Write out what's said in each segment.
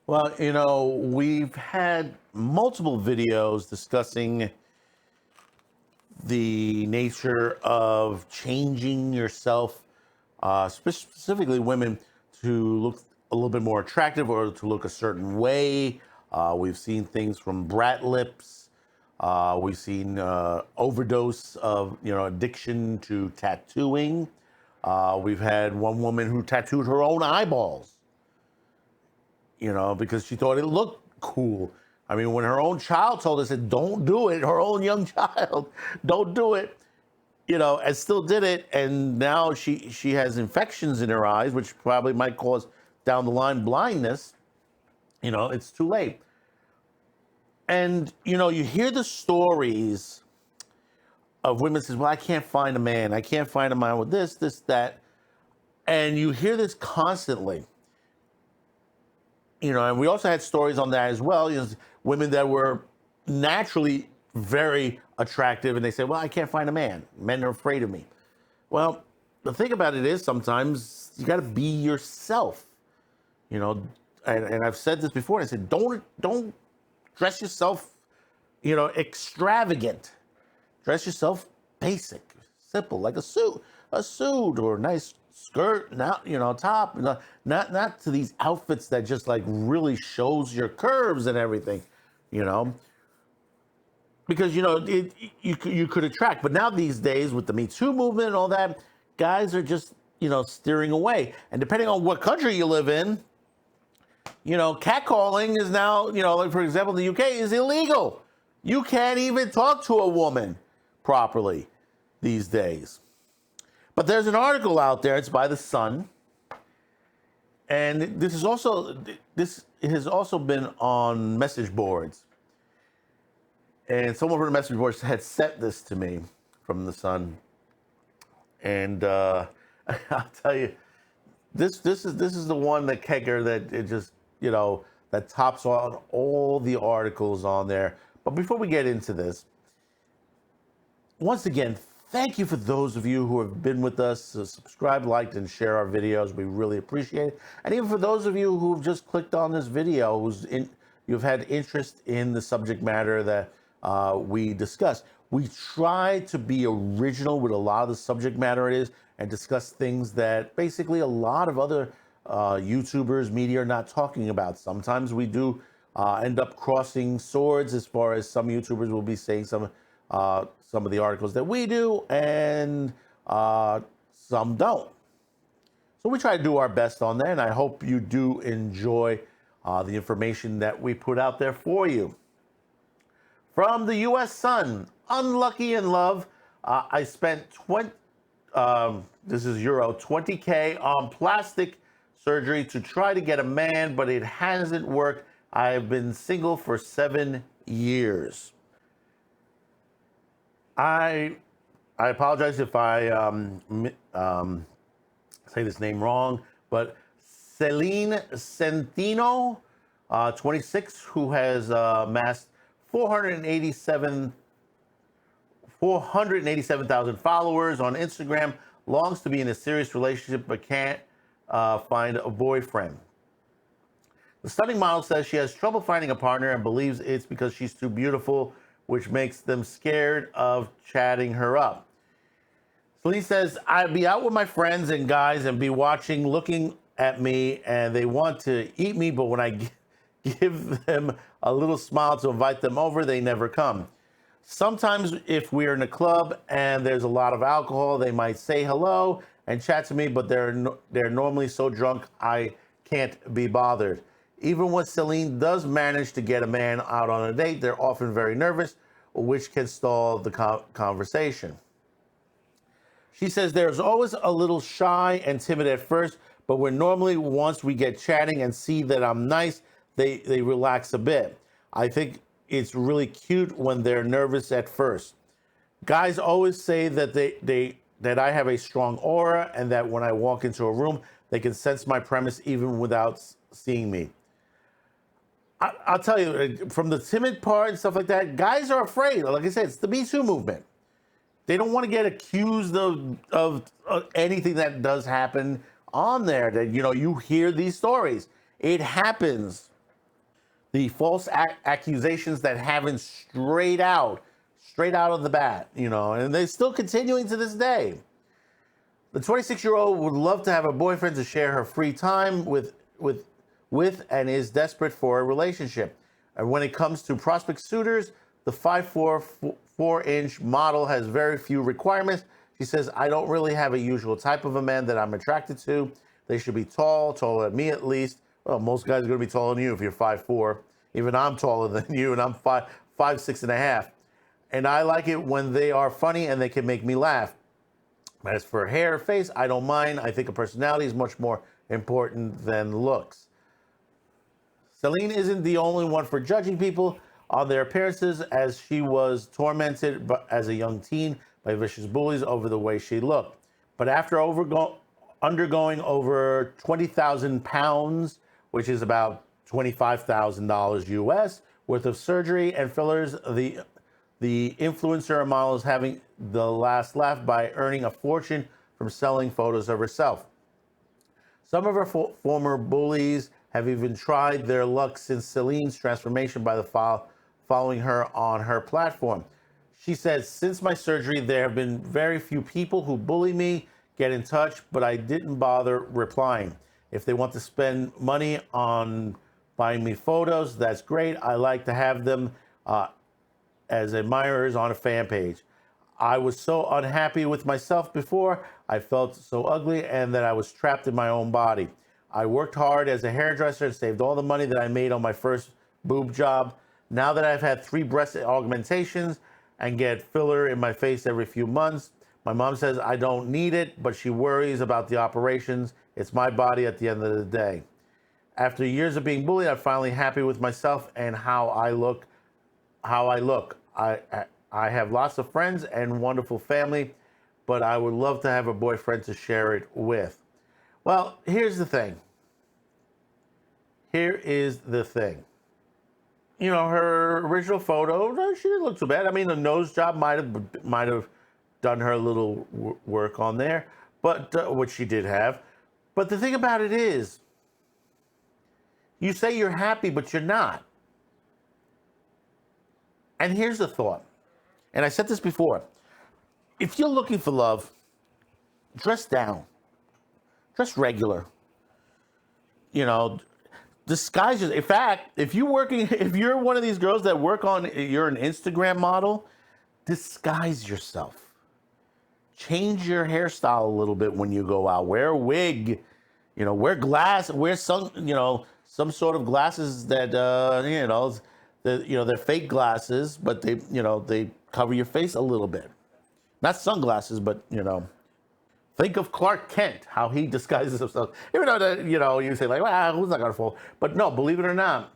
Well, we've had multiple videos discussing the nature of changing yourself, specifically women, to look a little bit more attractive or to look a certain way. We've seen things from brat lips. We've seen overdose of, addiction to tattooing. We've had one woman who tattooed her own eyeballs, because she thought it looked cool. I mean, when her own child told us, don't do it, her own young child, don't do it, and still did it. And now she has infections in her eyes, which probably might cause down the line blindness. It's too late. And, you hear the stories of women says, well, I can't find a man. I can't find a man with this, that. And you hear this constantly. And we also had stories on that as well. Women that were naturally very attractive, and they say, well, I can't find a man. Men are afraid of me. Well, the thing about it is sometimes you got to be yourself, and I've said this before. I said, don't dress yourself, extravagant. Dress yourself basic, simple, like a suit or a nice skirt, not top, not to these outfits that just like really shows your curves and everything, because you could attract. But now these days with the Me Too movement and all that, guys are just steering away. And depending on what country you live in, catcalling is now, like for example, the UK is illegal. You can't even talk to a woman properly these days. But there's an article out there. It's by The Sun, and this has also been on message boards. And someone from the message boards had sent this to me from The Sun, and I'll tell you, this is the one that Kegger that it just that tops on all the articles on there. But before we get into this, once again, thank you for those of you who have been with us, subscribe, liked, and share our videos. We really appreciate it. And even for those of you who've just clicked on this video, you've had interest in the subject matter that we discuss. We try to be original with a lot of the subject matter it is and discuss things that basically a lot of other YouTubers, media are not talking about. Sometimes we do end up crossing swords as far as some YouTubers will be saying some of the articles that we do, and some don't. So we try to do our best on that, and I hope you do enjoy the information that we put out there for you. From the U.S. Sun, unlucky in love. I spent this is euro, 20K on plastic surgery to try to get a man, but it hasn't worked. I have been single for 7 years. I apologize if I say this name wrong, but Celine Centino, 26, who has amassed 487,000 followers on Instagram, longs to be in a serious relationship but can't find a boyfriend. The stunning model says she has trouble finding a partner and believes it's because she's too beautiful, which makes them scared of chatting her up. Celine says, I'd be out with my friends and guys and be watching, looking at me, and they want to eat me, but when I give them a little smile to invite them over, they never come. Sometimes if we're in a club and there's a lot of alcohol, they might say hello and chat to me, but they're normally so drunk I can't be bothered. Even when Celine does manage to get a man out on a date, they're often very nervous, which can stall the conversation. She says there's always a little shy and timid at first, but when normally once we get chatting and see that I'm nice, they relax a bit. I think it's really cute when they're nervous at first. Guys always say that that I have a strong aura and that when I walk into a room, they can sense my presence even without seeing me. I'll tell you, from the timid part and stuff like that, guys are afraid. Like I said, it's the Me Too movement. They don't want to get accused of anything that does happen on there. That you hear these stories. It happens. the false accusations that haven't straight out of the bat, and they're still continuing to this day. The 26-year-old would love to have a boyfriend to share her free time with and is desperate for a relationship. And when it comes to prospect suitors, the 5'4", 4-inch model has very few requirements. She says, I don't really have a usual type of a man that I'm attracted to. They should be tall, taller than me at least. Well, most guys are going to be taller than you if you're 5'4". Even I'm taller than you, and I'm 5'6.5". And I like it when they are funny and they can make me laugh. As for hair or face, I don't mind. I think a personality is much more important than looks. Celine isn't the only one for judging people on their appearances, as she was tormented as a young teen by vicious bullies over the way she looked. But after undergoing over 20,000 pounds, which is about $25,000 US, worth of surgery and fillers, the influencer model is having the last laugh by earning a fortune from selling photos of herself. Some of her former bullies have even tried their luck since Celine's transformation by following her on her platform. She says, since my surgery, there have been very few people who bully me, get in touch, but I didn't bother replying. If they want to spend money on buying me photos, that's great. I like to have them as admirers on a fan page. I was so unhappy with myself before. I felt so ugly and that I was trapped in my own body. I worked hard as a hairdresser and saved all the money that I made on my first boob job. Now that I've had 3 breast augmentations and get filler in my face every few months, my mom says I don't need it, but she worries about the operations. It's my body at the end of the day. After years of being bullied, I'm finally happy with myself and how I look. I have lots of friends and wonderful family, but I would love to have a boyfriend to share it with. Well, here's the thing. Her original photo, she didn't look too bad. I mean, the nose job might have done her a little work on there, but which she did have. But the thing about it is, you say you're happy, but you're not. And here's the thought, and I said this before. If you're looking for love, dress down. Dress regular. Disguise yourself. In fact, if you're one of these girls that you're an Instagram model, disguise yourself. Change your hairstyle a little bit when you go out. Wear a wig, wear some sort of glasses that, they're fake glasses, but they cover your face a little bit. Not sunglasses, but, think of Clark Kent, how he disguises himself. Even though that, you say like, well, who's not gonna fall? But no, believe it or not,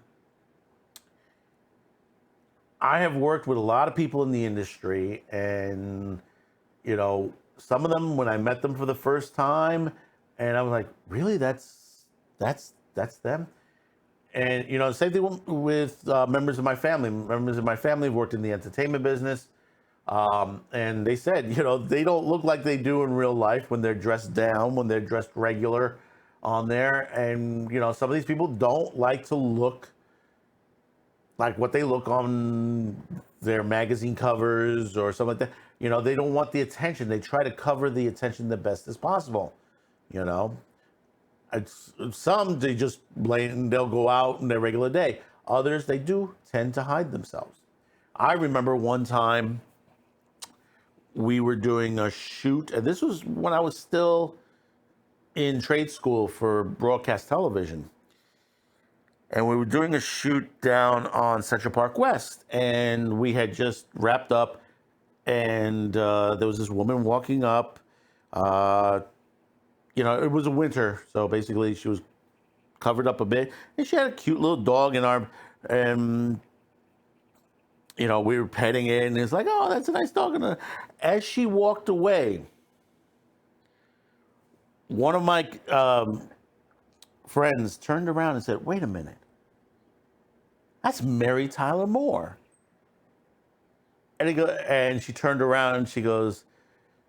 I have worked with a lot of people in the industry, and, some of them, when I met them for the first time, and I was like, really, that's them? And, same thing with members of my family. Members of my family have worked in the entertainment business. And they said, they don't look like they do in real life when they're dressed down, when they're dressed regular on there. And, some of these people don't like to look like what they look on their magazine covers or something like that. They don't want the attention. They try to cover the attention the best as possible, Some, they just they'll go out in their regular day. Others, they do tend to hide themselves. I remember one time we were doing a shoot, and this was when I was still in trade school for broadcast television. And we were doing a shoot down on Central Park West, and we had just wrapped up, and there was this woman walking up. It was a winter, so basically she was covered up a bit, and she had a cute little dog in our, and we were petting it, and it's like, oh, that's a nice dog. And as she walked away, one of my friends turned around and said, wait a minute, that's Mary Tyler Moore. And she turned around and she goes,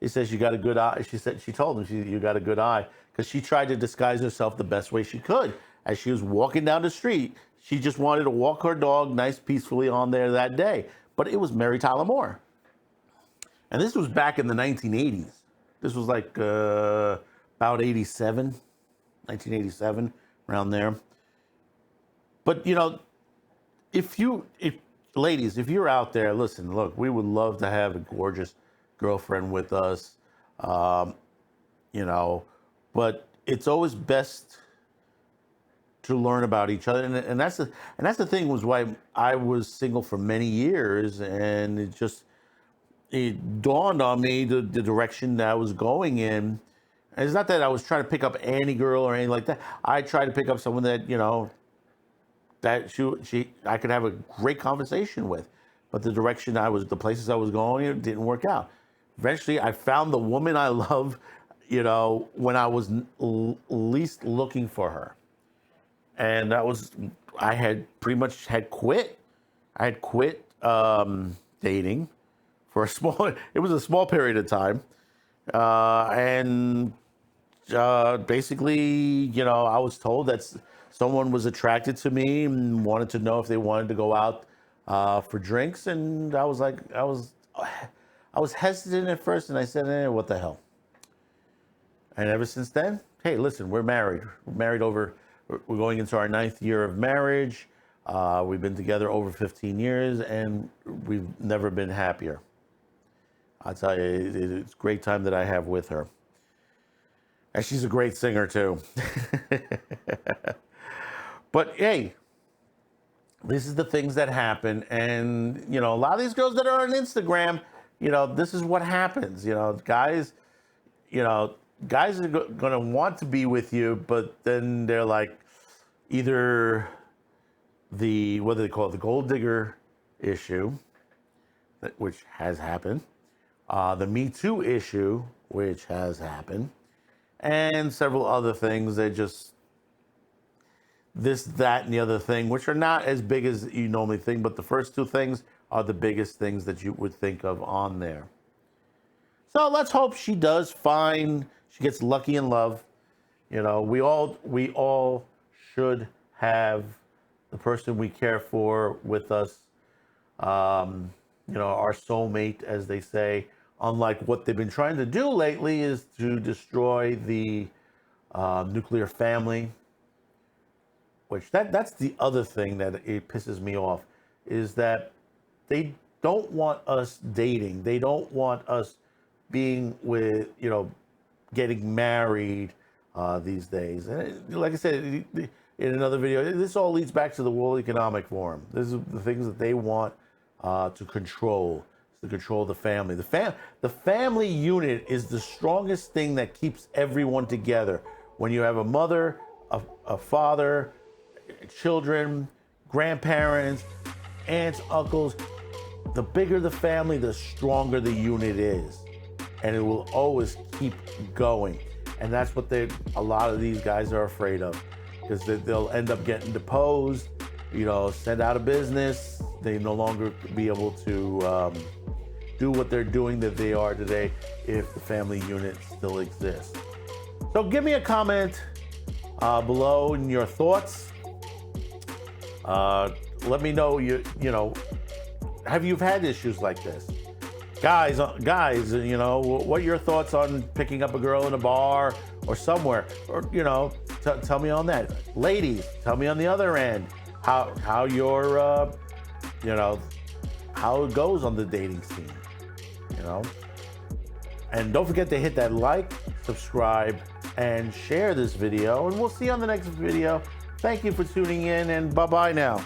he says, you got a good eye. She told him, you got a good eye, because she tried to disguise herself the best way she could. as she was walking down the street. She just wanted to walk her dog nice, peacefully on there that day. But it was Mary Tyler Moore. And this was back in the 1980s. This was like about 1987, around there. But, ladies, if you're out there, listen, look, we would love to have a gorgeous girlfriend with us, but it's always best to learn about each other, and that's the thing, was why I was single for many years, and it dawned on me the direction that I was going in. And it's not that I was trying to pick up any girl or anything like that. I tried to pick up someone that that I could have a great conversation with, but the places I was going, it didn't work out. Eventually, I found the woman I love, when I was least looking for her. And I had pretty much quit. I had quit dating for it was a small period of time. Basically, I was told that someone was attracted to me and wanted to know if they wanted to go out for drinks. And I was like, I was hesitant at first, and I said, what the hell? And ever since then, hey, listen, we're married. We're going into our 9th year of marriage. We've been together over 15 years, and we've never been happier. I'll tell you, it's a great time that I have with her. And she's a great singer, too. But, hey, this is the things that happen. And, a lot of these girls that are on Instagram, this is what happens. Guys are going to want to be with you, but then they're like, either what do they call it, the gold digger issue, which has happened, the Me Too issue, which has happened, and several other things that just this, that, and the other thing, which are not as big as you normally think, but the first two things are the biggest things that you would think of on there. So let's hope she gets lucky in love. We all should have the person we care for with us. Our soulmate, as they say. Unlike what they've been trying to do lately, is to destroy the nuclear family. Which that's the other thing that it pisses me off, is that they don't want us dating. They don't want us being with, getting married these days. And like I said in another video, this all leads back to the World Economic Forum. This is the things that they want to control the family. The family unit is the strongest thing that keeps everyone together. When you have a mother, a father, children, grandparents, aunts, uncles, the bigger the family, the stronger the unit is. And it will always keep going. And that's what a lot of these guys are afraid of, because they'll end up getting deposed, sent out of business. They no longer be able to do what they're doing that they are today if the family unit still exists. So give me a comment below in your thoughts. Let me know, have you had issues like this? Guys, what are your thoughts on picking up a girl in a bar or somewhere? Or, tell me on that. Ladies, tell me on the other end how your, how it goes on the dating scene, And don't forget to hit that like, subscribe, and share this video. And we'll see you on the next video. Thank you for tuning in, and bye-bye now.